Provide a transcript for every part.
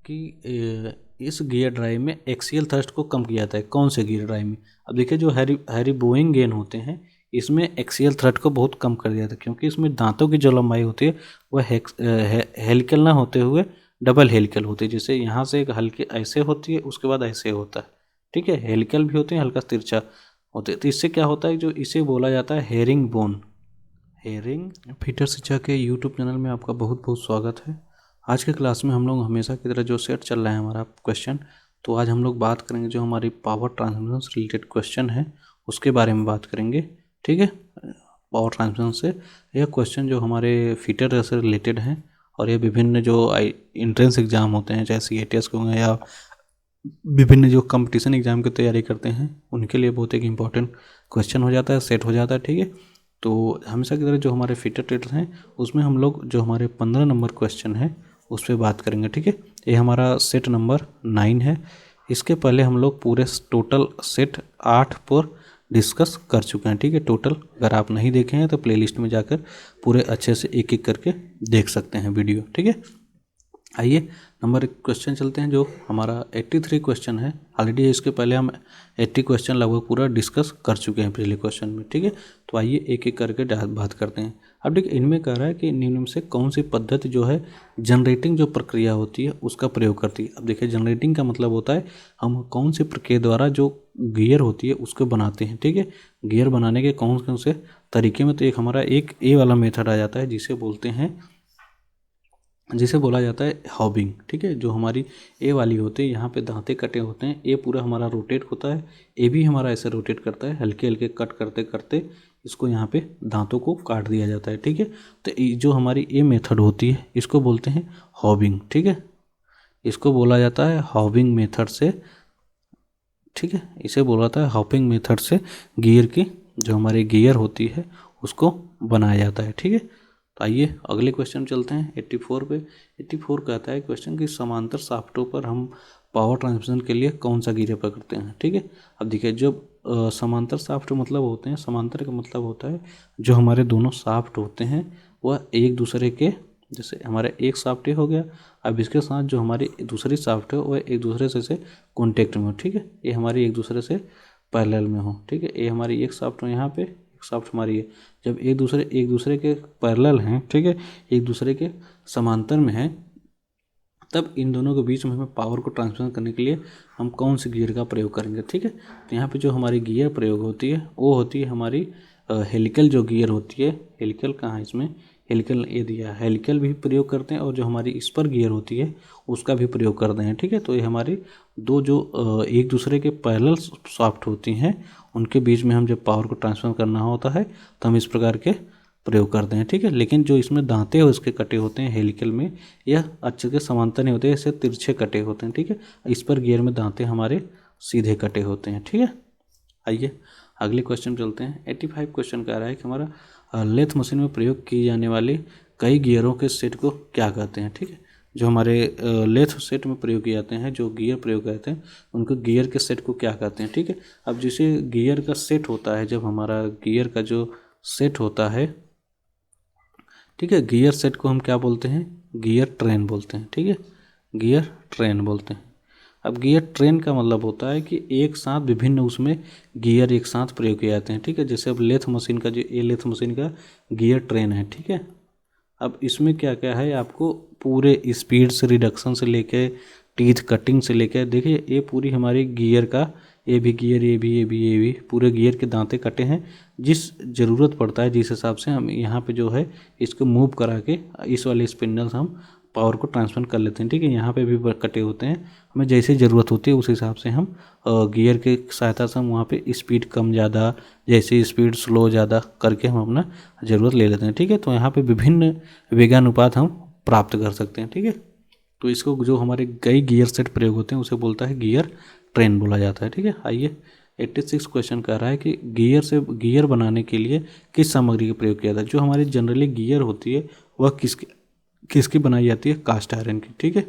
कि इस gear drive में एक्सियल थ्रस्ट को कम किया जाता है। कौन से गियर ड्राइव में? अब देखिए जो हैरी बोइंग गेन होते हैं इसमें एक्सियल थ्रस्ट को बहुत कम कर दिया जाता है, क्योंकि इसमें दांतों की जो लंबाई होती है वह हेलिकल ना होते हुए डबल हेलिकल होती है। जैसे यहाँ से एक हल्की ऐसे होती है, उसके बाद ऐसे होता है, ठीक है। हेलिकल भी होते हैं, हल्का तिरछा होते हैं। तो इससे क्या होता है, जो इसे बोला जाता है हेरिंग बोन। हेरिंग फीटर शिक्षा के यूट्यूब चैनल में आपका बहुत बहुत स्वागत है। आज के क्लास में हम लोग हमेशा की तरह जो सेट चल रहा है हमारा क्वेश्चन, तो आज हम लोग बात करेंगे जो हमारी पावर ट्रांसमिशन से रिलेटेड क्वेश्चन है उसके बारे में बात करेंगे, ठीक है। पावर ट्रांसमिशन से यह क्वेश्चन जो हमारे फीटर से रिलेटेड हैं और ये विभिन्न जो एंट्रेंस एग्जाम होते हैं, चाहे CATS के होंगे या विभिन्न जो कंपटीशन एग्जाम की तैयारी करते हैं उनके लिए बहुत एक इम्पॉर्टेंट क्वेश्चन हो जाता है, सेट हो जाता है, ठीक है। तो हमेशा की तरह जो हमारे फीटर ट्रेडर्स हैं उसमें हम लोग जो हमारे 15 नंबर क्वेश्चन है उस पर बात करेंगे, ठीक है। ये हमारा सेट नंबर 9 है। इसके पहले हम लोग पूरे टोटल सेट 8 पर डिस्कस कर चुके हैं, ठीक है। टोटल अगर आप नहीं देखे हैं तो प्लेलिस्ट में जाकर पूरे अच्छे से एक एक करके देख सकते हैं वीडियो, ठीक है। आइए नंबर 1 क्वेश्चन चलते हैं जो हमारा 83 क्वेश्चन है। ऑलरेडी इसके पहले हम 80 क्वेश्चन लगभग पूरा डिस्कस कर चुके हैं पिछले क्वेश्चन में, ठीक है। तो आइए एक एक करके बात करते हैं। अब देखिए इनमें कह रहा है कि निम्न में से कौन सी पद्धति जो है जनरेटिंग जो प्रक्रिया होती है उसका प्रयोग करती है। अब देखिए जनरेटिंग का मतलब होता है हम कौन सी प्रक्रिया द्वारा जो गियर होती है उसको बनाते हैं, ठीक है। गियर बनाने के कौन कौन से तरीके में, तो एक हमारा एक ए वाला मेथड आ जाता है जिसे बोला जाता है हॉबिंग, ठीक है। जो हमारी ए वाली होती है यहाँ पे दांते कटे होते हैं, ए पूरा हमारा रोटेट होता है, ए भी हमारा ऐसे रोटेट करता है, हल्के हल्के कट करते करते इसको यहाँ पे दांतों को काट दिया जाता है, ठीक है। तो जो हमारी ए मेथड होती है इसको बोलते हैं हॉबिंग, ठीक है। इसको बोला जाता है हॉबिंग मेथड से, ठीक है। इसे बोला जाता है हॉपिंग मेथड से गियर की जो हमारी गियर होती है उसको बनाया जाता है, ठीक है। तो आइए अगले क्वेश्चन चलते हैं 84 पे। 84 कहता है क्वेश्चन कि समांतर शाफ्टों पर हम पावर ट्रांसमिशन के लिए कौन सा गियर पकड़ते हैं, ठीक है। अब देखिए जब समांतर शाफ्ट मतलब होते हैं, समांतर का मतलब होता है जो हमारे दोनों शाफ्ट होते हैं वह एक दूसरे के, जैसे हमारा एक शाफ्ट हो गया, अब इसके साथ जो हमारी दूसरी शाफ्ट है वह एक दूसरे से कॉन्टेक्ट में हो, ठीक है। ये हमारी एक दूसरे से पैरेलल में हो, ठीक है। ये हमारी एक शाफ्ट हो यहाँ पे, एक शाफ्ट हमारी है। जब एक दूसरे के पैरेलल हैं, ठीक है, एक दूसरे के समांतर में है, तब इन दोनों के बीच में हमें पावर को ट्रांसफर करने के लिए हम कौन से गियर का प्रयोग करेंगे, ठीक है। तो यहाँ पे जो हमारी गियर प्रयोग होती है वो होती है हमारी हेलिकल जो गियर होती है। हेलिकल कहाँ है इसमें, हेलिकल ये दिया, हेलिकल भी प्रयोग करते हैं और जो हमारी स्पर गियर होती है उसका भी प्रयोग करते हैं, ठीक है। तो ये हमारी दो जो एक दूसरे के पैरेलल शाफ्ट होती हैं उनके बीच में हम जब पावर को ट्रांसफर करना होता है तो हम इस प्रकार के प्रयोग करते हैं, ठीक है। लेकिन जो इसमें दांते हैं उसके कटे होते हैं हेलिकल में, यह अच्छे के समांतर नहीं होते, ऐसे तिरछे कटे होते हैं, ठीक है। इस पर गियर में दांते हमारे सीधे कटे होते हैं, ठीक है। आइए अगले क्वेश्चन चलते हैं। 85 क्वेश्चन कह रहा है कि हमारा लेथ मशीन में प्रयोग की जाने वाले कई गियरों के सेट को क्या कहते हैं, ठीक है। जो हमारे लेथ सेट में प्रयोग किए जाते हैं, जो गियर प्रयोग करते हैं उनको गियर के सेट को क्या कहते हैं, ठीक है। अब जैसे गियर का सेट होता है, जब हमारा गियर का जो सेट होता है, ठीक है, गियर सेट को हम क्या बोलते हैं, गियर ट्रेन बोलते हैं, ठीक है, गियर ट्रेन बोलते हैं। अब गियर ट्रेन का मतलब होता है कि एक साथ विभिन्न उसमें गियर एक साथ प्रयोग किए जाते हैं, ठीक है। जैसे अब लेथ मशीन का जो ये लेथ मशीन का गियर ट्रेन है, ठीक है। अब इसमें क्या क्या है, आपको पूरे स्पीड से रिडक्शन से लेके टीथ कटिंग से लेकर, देखिए ये पूरी हमारी गियर का, ये भी गियर, ये भी पूरे गियर के दांते कटे हैं। जिस ज़रूरत पड़ता है, जिस हिसाब से हम यहाँ पे जो है इसको मूव करा के इस वाले स्पिंडल से हम पावर को ट्रांसफर कर लेते हैं, ठीक है। यहाँ पे भी कटे होते हैं, हमें जैसे ज़रूरत होती है उस हिसाब से हम गियर के सहायता से हम वहाँ पे स्पीड कम ज़्यादा, जैसे स्पीड स्लो ज़्यादा करके हम अपना ज़रूरत ले लेते हैं, ठीक है। तो यहाँ पे विभिन्न वेगानुपात हम प्राप्त कर सकते हैं, ठीक है। तो इसको जो हमारे कई गियर सेट प्रयोग होते हैं उसे बोलता है गियर ट्रेन बोला जाता है, ठीक है। आइए 86 क्वेश्चन कह रहा है कि गियर बनाने के लिए किस सामग्री का प्रयोग किया जाता है। जो हमारी जनरली गियर होती है वह किसकी बनाई जाती है, कास्ट आयरन की, ठीक है।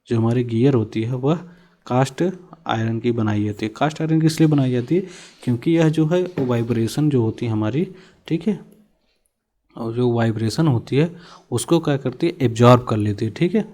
जो हमारी गियर होती है वह कास्ट आयरन की बनाई जाती है। कास्ट आयरन की इसलिए बनाई जाती है क्योंकि यह जो है वो वाइब्रेशन जो होती है हमारी, ठीक है, और जो वाइब्रेशन होती है उसको क्या करती है, एब्जॉर्ब कर लेती है, ठीक है,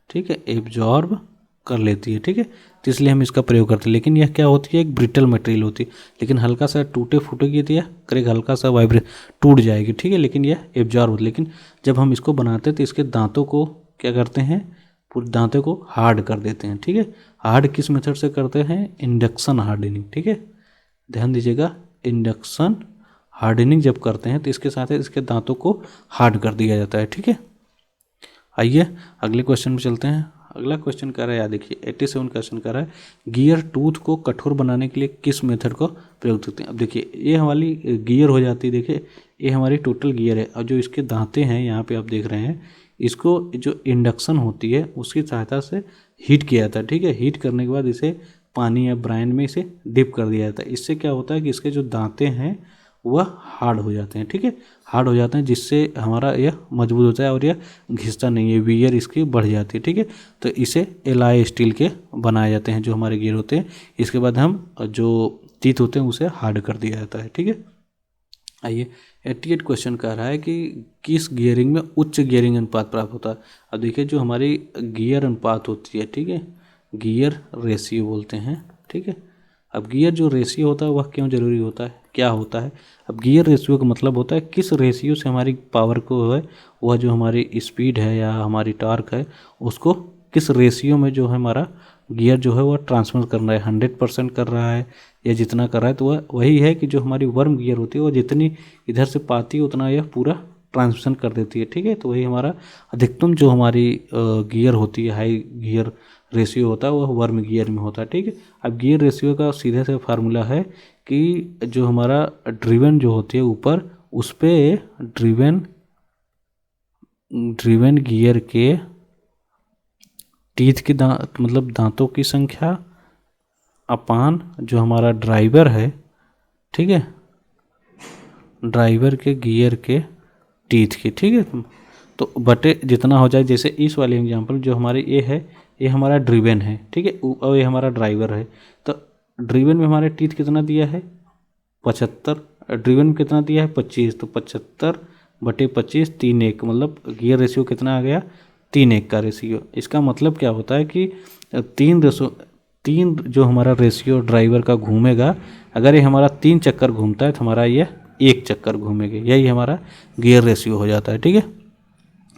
ठीक है, एब्जॉर्ब कर लेती है, ठीक है। तो इसलिए हम इसका प्रयोग करते हैं। लेकिन यह क्या होती है, एक ब्रिटल मटेरियल होती है, लेकिन हल्का सा टूटे फूटेगी तो यह करेगा, हल्का सा वाइब्रेट टूट जाएगी, ठीक है, लेकिन यह एब्जॉर्ब होती है। लेकिन जब हम इसको बनाते हैं तो इसके दांतों को क्या करते हैं, पूरे दांतों को हार्ड कर देते हैं, ठीक है। हार्ड किस मेथड से करते हैं, इंडक्शन हार्डनिंग, ठीक है, ध्यान दीजिएगा। इंडक्शन हार्डनिंग जब करते हैं तो इसके साथ इसके दांतों को हार्ड कर दिया जाता है, ठीक है। आइए अगले क्वेश्चन में चलते हैं। अगला क्वेश्चन कह रहा है, याद देखिए 87 क्वेश्चन कह रहा है, गियर टूथ को कठोर बनाने के लिए किस मेथड को प्रयोग करते हैं। अब देखिए ये हमारी गियर हो जाती है, देखिए ये हमारी टोटल गियर है, और जो इसके दांते हैं यहाँ पे आप देख रहे हैं, इसको जो इंडक्शन होती है उसकी सहायता से हीट किया जाता है, ठीक है। हीट करने के बाद इसे पानी या ब्राइन में इसे डिप कर दिया जाता है। इससे क्या होता है कि इसके जो दांते हैं वह हार्ड हो जाते हैं, ठीक है, हार्ड हो जाते हैं, जिससे हमारा यह मजबूत होता है और यह घिसता नहीं है, वीयर इसकी बढ़ जाती है, ठीक है। तो इसे एलॉय स्टील के बनाए जाते हैं जो हमारे गियर होते हैं। इसके बाद हम जो टीथ होते हैं उसे हार्ड कर दिया जाता है, ठीक है। आइए 88 क्वेश्चन कह रहा है कि किस गियरिंग में उच्च गियरिंग अनुपात प्राप्त होता है। अब देखिए जो हमारी गियर अनुपात होती है, ठीक है, गियर रेशियो बोलते हैं, ठीक है। अब गियर जो रेशियो होता है वह क्यों जरूरी होता है, क्या होता है। अब गियर रेशियो का मतलब होता है किस रेशियो से हमारी पावर को है, वह जो हमारी स्पीड है या हमारी टॉर्क है उसको किस रेशियो में जो है हमारा गियर जो है वह ट्रांसफर कर रहा है, 100% कर रहा है या जितना कर रहा है। तो वह वही है कि जो हमारी वर्म गियर होती है वो जितनी इधर से पाती है उतना यह पूरा ट्रांसमिशन कर देती है, ठीक है। तो वही हमारा अधिकतम जो हमारी गियर होती है, हाई गियर रेशियो होता है, वह वर्म गियर में होता है, ठीक है। अब गियर रेशियो का सीधे से फार्मूला है कि जो हमारा ड्रिवन जो होती है ऊपर, उस पर ड्रिवन गियर के टीथ की मतलब दांतों की संख्या अपान जो हमारा ड्राइवर है, ठीक है, ड्राइवर के गियर के टीथ की, ठीक है, तो बटे जितना हो जाए। जैसे इस वाले एग्जांपल जो हमारे ये है, ये हमारा ड्रिवन है, ठीक है, और ये हमारा ड्राइवर है। तो ड्रिवन में हमारे टीथ कितना दिया है, 75, ड्रिवन में कितना दिया है 25, तो 75/25 3:1, मतलब गियर रेशियो कितना आ गया, 3:1 का रेशियो। इसका मतलब क्या होता है कि 3 जो हमारा रेशियो ड्राइवर का घूमेगा, अगर ये हमारा 3 चक्कर घूमता है तो हमारा यह 1 चक्कर घूमेगा, यही हमारा गियर रेशियो हो जाता है, ठीक है।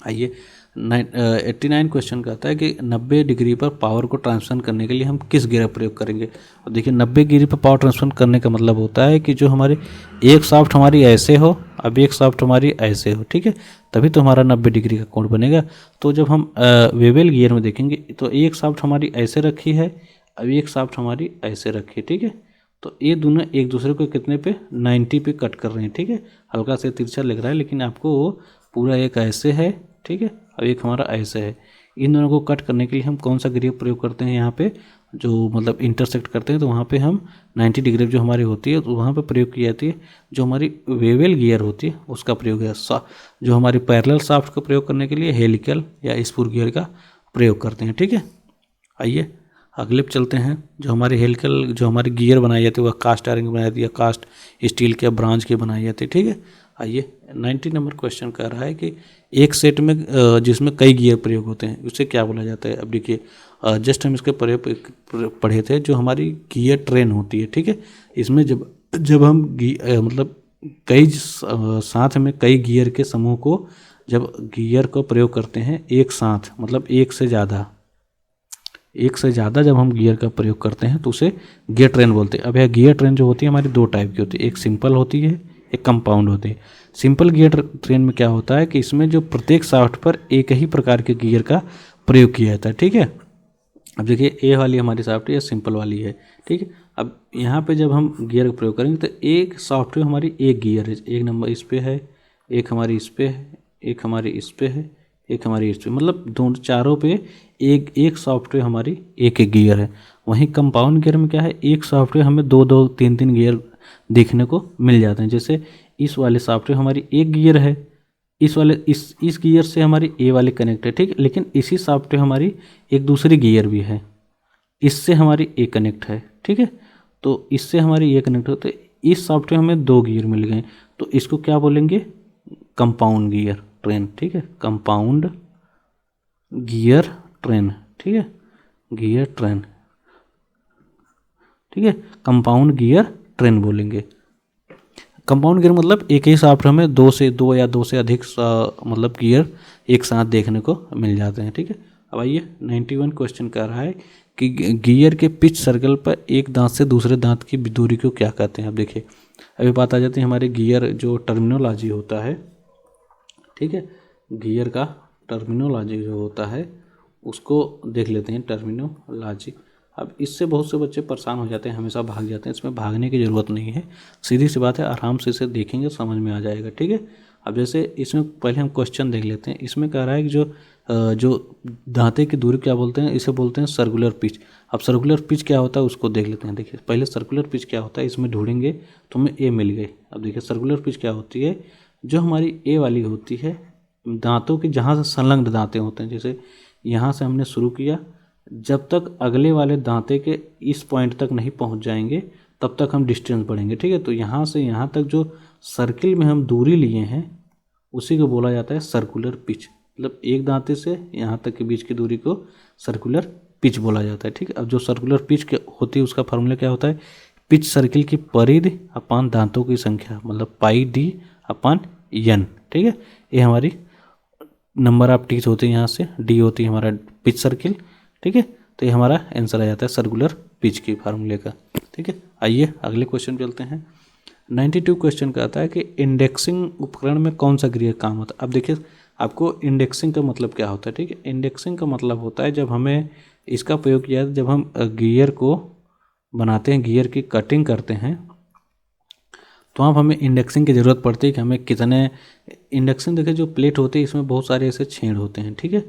आइए 89 क्वेश्चन कहता है कि 90 डिग्री पर पावर को ट्रांसफर करने के लिए हम किस गियर का प्रयोग करेंगे। और देखिए 90 डिग्री पर पावर ट्रांसफर करने का मतलब होता है कि जो हमारे एक शाफ्ट हमारी ऐसे हो, अब एक शाफ्ट हमारी ऐसे हो, ठीक है, तभी तो हमारा 90 डिग्री का कोण बनेगा। तो जब हम वेवेल गियर में देखेंगे तो एक शाफ्ट हमारी ऐसे रखी है, अब एक शाफ्ट हमारी ऐसे रखी है, ठीक है। तो ये दोनों एक दूसरे को कितने पे, 90 पे कट कर रहे हैं, ठीक है। हल्का से तिरछा लग रहा है लेकिन आपको वो पूरा एक ऐसे है, ठीक है, और एक हमारा ऐसे है। इन दोनों को कट करने के लिए हम कौन सा गियर प्रयोग करते हैं, यहाँ पे जो मतलब इंटरसेक्ट करते हैं तो वहाँ पे हम 90 डिग्री जो हमारी होती है तो वहाँ पे प्रयोग की जाती है। जो हमारी वेवेल गियर होती है उसका प्रयोग है। जो हमारी पैरेलल शाफ्ट का प्रयोग करने के लिए हेलिकल या स्पूर गियर का प्रयोग करते हैं, ठीक है। आइए अगले पे चलते हैं। जो हमारी हेलिकल जो हमारी गियर बनाई जाती है वह कास्ट आयरन की बनाई जाती है, कास्ट स्टील के ब्रांच की बनाई जाती है, ठीक है। आइए 90 नंबर क्वेश्चन कह रहा है कि एक सेट में जिसमें कई गियर प्रयोग होते हैं उसे क्या बोला जाता है। अब देखिए जस्ट हम इसके प्रयोग पढ़े थे, जो हमारी गियर ट्रेन होती है, ठीक है। इसमें जब हम मतलब कई साथ में कई गियर के समूह को जब गियर को प्रयोग करते हैं एक साथ, मतलब एक से ज़्यादा जब हम गियर का प्रयोग करते हैं तो उसे गियर ट्रेन बोलते हैं। अब यह गियर ट्रेन जो होती है हमारी 2 टाइप की होती है, एक सिंपल होती है, एक कंपाउंड होती है। सिंपल गियर ट्रेन में क्या होता है कि इसमें जो प्रत्येक शाफ्ट पर एक ही प्रकार के गियर का प्रयोग किया जाता है, ठीक है। अब देखिए ए वाली हमारी शाफ्ट है, सिंपल वाली है, ठीक है। अब यहाँ पे जब हम गियर का प्रयोग करेंगे तो एक शाफ्ट में हमारी एक गियर है, एक नंबर इस पे है, एक हमारी इस पे है, एक हमारी इस पे है, एक हमारी इस पे, मतलब दोनों चारों पे एक सॉफ्टवेयर हमारी एक गियर है। वहीं कंपाउंड गियर में क्या है, एक सॉफ्टवेयर हमें 2 3 गियर देखने को मिल जाते हैं। जैसे इस वाले सॉफ्टवेयर हमारी एक गियर है, इस वाले इस गियर से हमारी ए वाले कनेक्ट है, ठीक है, लेकिन इसी सॉफ्टवेयर हमारी एक दूसरी गियर भी है, इससे हमारी ए कनेक्ट है, ठीक है। तो इससे हमारी ए कनेक्ट होते, इस सॉफ्टवेयर हमें 2 गियर मिल गए, तो इसको क्या बोलेंगे, कंपाउंड गियर ट्रेन, ठीक है, कंपाउंड गियर ट्रेन, ठीक है, गियर ट्रेन, ठीक है, कंपाउंड गियर ट्रेन बोलेंगे। कंपाउंड गियर मतलब एक ही शाफ्ट हमें दो या दो से अधिक मतलब गियर एक साथ देखने को मिल जाते हैं, ठीक है। अब आइए 91 क्वेश्चन कर रहा है कि गियर के पिच सर्कल पर एक दांत से दूसरे दांत की दूरी को क्या कहते हैं। अब देखिए अभी बात आ जाती है हमारे गियर जो टर्मिनोलॉजी होता है, ठीक है, गियर का टर्मिनोलॉजी जो होता है उसको देख लेते हैं, टर्मिनोलॉजी। अब इससे बहुत से बच्चे परेशान हो जाते हैं, हमेशा भाग जाते हैं, इसमें भागने की ज़रूरत नहीं है, सीधी सी बात है, आराम से इसे देखेंगे समझ में आ जाएगा, ठीक है। अब जैसे इसमें पहले हम क्वेश्चन देख लेते हैं। इसमें कह रहा है कि जो दांते की दूरी क्या बोलते हैं, इसे बोलते हैं सर्कुलर पिच। अब सर्कुलर पिच क्या होता है उसको देख लेते हैं। देखिए पहले सर्कुलर पिच क्या होता है, इसमें ढूंढेंगे तो हमें ए मिल गई। अब देखिए सर्कुलर पिच क्या होती है, जो हमारी ए वाली होती है दांतों की जहाँ से संलग्न दांतें होते हैं, जैसे यहाँ से हमने शुरू किया, जब तक अगले वाले दांते के इस पॉइंट तक नहीं पहुँच जाएंगे तब तक हम डिस्टेंस बढ़ेंगे, ठीक है। तो यहाँ से यहाँ तक जो सर्किल में हम दूरी लिए हैं उसी को बोला जाता है सर्कुलर पिच। मतलब एक दांते से यहाँ तक के बीच की दूरी को सर्कुलर पिच बोला जाता है, ठीक है। अब जो सर्कुलर पिच होती है उसका फार्मूला क्या होता है, पिच सर्किल की परिधि अपान दांतों की संख्या, मतलब पाई डी अपान एन, ठीक है। ये हमारी नंबर ऑफ टीथ होते हैं, यहाँ से डी होती है हमारा पिच सर्किल, ठीक है। तो ये हमारा आंसर आ जाता है सर्कुलर पिच की फार्मूले का, ठीक है। आइए अगले क्वेश्चन चलते हैं। 92 क्वेश्चन का आता है कि इंडेक्सिंग उपकरण में कौन सा गियर काम होता है। अब देखिए आपको इंडेक्सिंग का मतलब क्या होता है, ठीक है। इंडेक्सिंग का मतलब होता है जब हमें इसका प्रयोग किया जब हम गियर को बनाते हैं, गियर की कटिंग करते हैं, तो अब हमें इंडेक्सिंग की ज़रूरत पड़ती है कि हमें कितने इंडेक्सिंग। देखिए जो प्लेट होती है इसमें बहुत सारे ऐसे छेद होते हैं, ठीक है,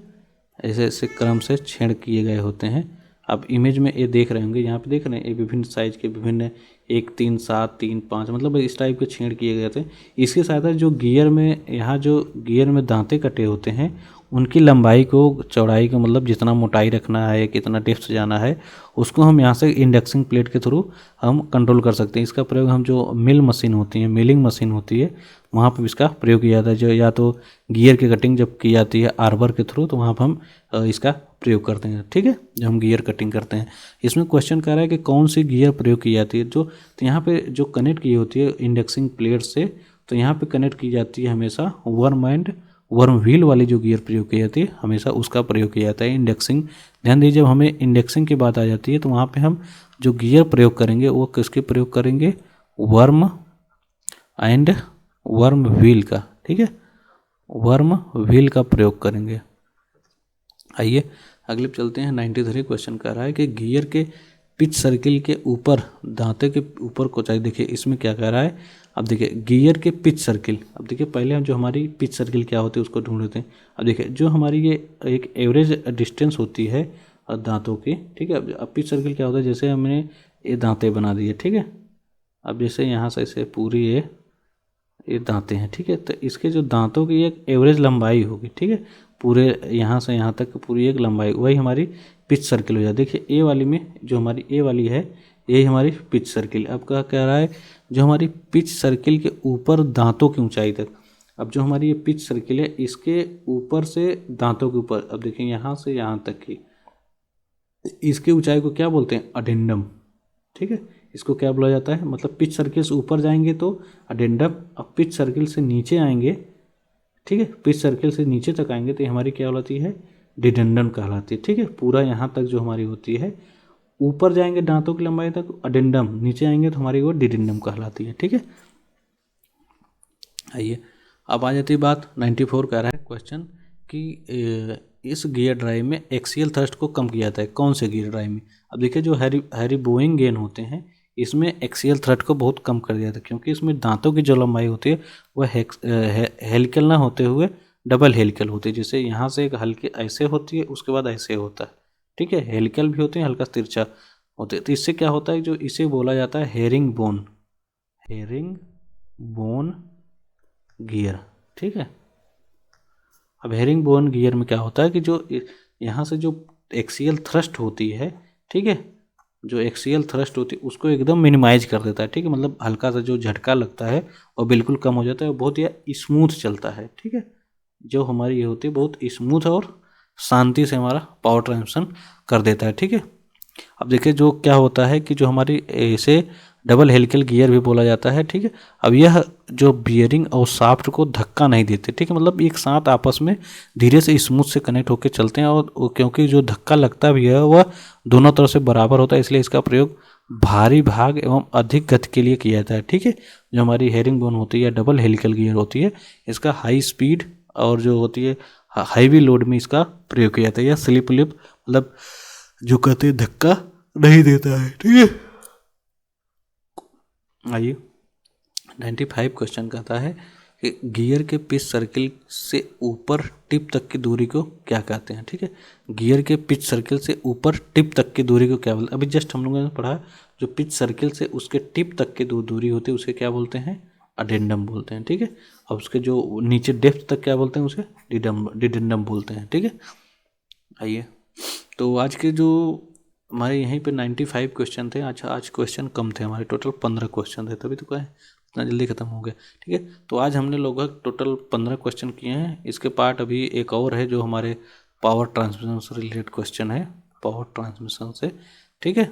ऐसे ऐसे क्रम से छेद किए गए होते हैं। आप इमेज में ये देख रहे होंगे, यहाँ पे देख रहे हैं ये विभिन्न साइज के विभिन्न 1, 3, 7, 3, 5 मतलब इस टाइप के छेद किए गए थे। इसके साथ जो गियर में यहाँ जो गियर में दांते कटे होते हैं उनकी लंबाई को चौड़ाई को मतलब जितना मोटाई रखना है कितना डेप्थ जाना है उसको हम यहाँ से इंडेक्सिंग प्लेट के थ्रू हम कंट्रोल कर सकते हैं। इसका प्रयोग हम जो मिल मशीन होती है, मिलिंग मशीन होती है, वहाँ पर इसका प्रयोग किया जाता है। जो या तो गियर की कटिंग जब की जाती है आर्बर के थ्रू तो वहाँ पर हम इसका प्रयोग करते हैं, ठीक है, जब हम गियर कटिंग करते हैं। इसमें क्वेश्चन कर रहा है कि कौन सी गियर प्रयोग की जाती है, जो तो यहाँ पे जो कनेक्ट की होती है इंडेक्सिंग प्लेट से, तो यहाँ पे कनेक्ट की जाती है हमेशा वर्म एंड वर्म व्हील वाली जो गियर प्रयोग की जाती है हमेशा उसका प्रयोग किया जाता है इंडेक्सिंग। ध्यान दीजिए जब हमें इंडेक्सिंग की बात आ जाती है तो वहाँ पे हम जो गियर प्रयोग करेंगे वो किसके प्रयोग करेंगे, वर्म एंड वर्म व्हील का, ठीक है, वर्म व्हील का प्रयोग करेंगे। आइए अगले चलते हैं। 93 क्वेश्चन कर रहा है कि गियर के पिच सर्किल के ऊपर दांते के ऊपर को चाहिए। देखिए इसमें क्या कह रहा है, अब देखिए गियर के पिच सर्किल। अब देखिए पहले हम जो हमारी पिच सर्किल क्या होती है उसको ढूंढते हैं। अब देखिए जो हमारी ये एक एवरेज डिस्टेंस होती है दांतों की, ठीक है। अब पिच सर्किल क्या होता है, जैसे हमने ये दांते बना दिए, ठीक है। अब जैसे यहाँ से ऐसे पूरी ये दांते हैं, ठीक है, तो इसके जो दांतों की एक एवरेज लंबाई होगी, ठीक है, पूरे यहाँ से यहाँ तक पूरी एक लंबाई, वही हमारी पिच सर्किल हो जाती है। देखिए ए वाली में जो हमारी ए वाली है यही हमारी पिच सर्किल। अब क्या कह रहा है, जो हमारी पिच सर्किल के ऊपर दांतों की ऊंचाई तक। अब जो हमारी ये पिच सर्किल है इसके ऊपर से दांतों के ऊपर, अब देखिए यहाँ से यहाँ तक की इसकी ऊंचाई को क्या बोलते हैं, अडेंडम, ठीक है। इसको क्या बोला जाता है, मतलब पिच सर्किल से ऊपर जाएंगे तो अडेंडम, अब पिच सर्किल से नीचे आएंगे, ठीक है, पिच सर्किल से नीचे तक आएंगे तो हमारी क्या कहलाती है, डिडेंडम कहलाती है, ठीक है। पूरा यहाँ तक जो हमारी होती है, ऊपर जाएंगे दांतों की लंबाई तक अडेंडम, नीचे आएंगे तो हमारी वो डिडेंडम कहलाती है, ठीक है। आइए अब आ जाती है बात 94 कह रहा है क्वेश्चन कि इस गियर ड्राइव में एक्सियल थ्रस्ट को कम किया जाता है, कौन से गियर ड्राइव में। अब देखिए जो हैरी-बोइंग गेन होते हैं इसमें एक्सियल थ्रस्ट को बहुत कम कर दिया था, क्योंकि इसमें दांतों की जो लंबाई होती है वह हेलिकल ना होते हुए डबल हेलिकल होती है। जैसे यहाँ से एक हल्के ऐसे होती है उसके बाद ऐसे होता है, ठीक है, हेलिकल भी होते हैं हल्का तिरछा होते हैं। तो इससे क्या होता है, जो इसे बोला जाता है हेरिंग बोन गियर, ठीक है। अब हेरिंग बोन गियर में क्या होता है कि जो यहाँ से जो एक्सियल थ्रस्ट होती है, ठीक है, जो एक्सियल थ्रस्ट होती है उसको एकदम मिनिमाइज कर देता है, ठीक है, मतलब हल्का सा जो झटका लगता है और बिल्कुल कम हो जाता है, बहुत ही स्मूथ चलता है, ठीक है। जो हमारी ये होती है बहुत स्मूथ और शांति से हमारा पावर ट्रांसमिशन कर देता है। ठीक है, अब देखिए जो क्या होता है कि जो हमारी इसे डबल हेलिकल गियर भी बोला जाता है। ठीक है, अब यह जो बियरिंग और शाफ्ट को धक्का नहीं देते। ठीक है, मतलब एक साथ आपस में धीरे से स्मूथ से कनेक्ट होकर चलते हैं, और क्योंकि जो धक्का लगता भी है वह दोनों तरफ से बराबर होता है, इसलिए इसका प्रयोग भारी भाग एवं अधिक गति के लिए किया जाता है। ठीक है, जो हमारी हेरिंग बोन होती है, डबल हेलिकल गियर होती है, इसका हाई स्पीड और जो होती है हाईवी लोड में इसका प्रयोग किया जाता है। या स्लिप लिप मतलब जो कहते हैं धक्का नहीं देता है। ठीक है, आइए 95 क्वेश्चन कहता है कि गियर के पिच सर्किल से ऊपर टिप तक की दूरी को क्या कहते हैं। ठीक है, गियर के पिच सर्किल से ऊपर टिप तक की दूरी को क्या बोलते हैं। अभी जस्ट हम लोगों ने पढ़ा, जो पिच सर्किल से उसके टिप तक की दूरी होती है उसे क्या बोलते हैं, अडेंडम बोलते हैं। ठीक है, अब उसके जो नीचे डेप्थ तक क्या बोलते हैं, उसे डिडेंडम बोलते हैं। ठीक है, आइए तो आज के जो हमारे यहीं पे 95 क्वेश्चन थे। अच्छा, आज क्वेश्चन कम थे, हमारे टोटल 15 क्वेश्चन थे, तभी तो क्या है इतना जल्दी ख़त्म हो गया। ठीक है, तो आज हमने लगभग टोटल 15 क्वेश्चन किए हैं। इसके पार्ट अभी एक और है जो हमारे पावर ट्रांसमिशन से रिलेटेड क्वेश्चन है, पावर ट्रांसमिशन से। ठीक है,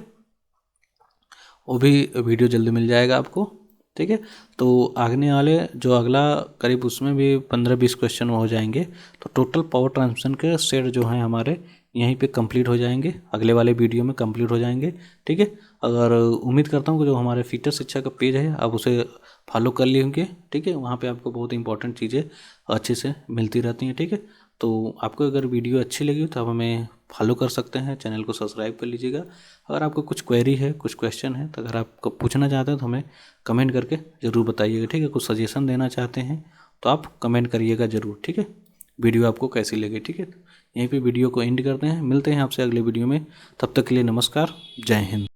वो भी वीडियो जल्दी मिल जाएगा आपको। ठीक है, तो आगने वाले जो अगला करीब उसमें भी 15-20 क्वेश्चन हो जाएंगे। तो टोटल पावर ट्रांसमिशन के सेट जो हैं हमारे यहीं पे कंप्लीट हो जाएंगे, अगले वाले वीडियो में कंप्लीट हो जाएंगे। ठीक है, अगर उम्मीद करता हूँ कि जो हमारे फीचर शिक्षा का पेज है आप उसे फॉलो कर लिए होंगे। ठीक है, वहाँ पे आपको बहुत इंपॉर्टेंट चीज़ें अच्छे से मिलती रहती हैं। ठीक है, तो आपको अगर वीडियो अच्छी लगी तो आप हमें फॉलो कर सकते हैं, चैनल को सब्सक्राइब कर लीजिएगा। अगर आपको कुछ क्वेरी है, कुछ क्वेश्चन है, तो अगर आप पूछना चाहते हैं तो हमें कमेंट करके ज़रूर बताइएगा। ठीक है, कुछ सजेशन देना चाहते हैं तो आप कमेंट करिएगा ज़रूर। ठीक है, वीडियो आपको कैसी लगी। ठीक है, यहीं पे वीडियो को एंड करते हैं, मिलते हैं आपसे अगले वीडियो में। तब तक के लिए नमस्कार, जय हिंद।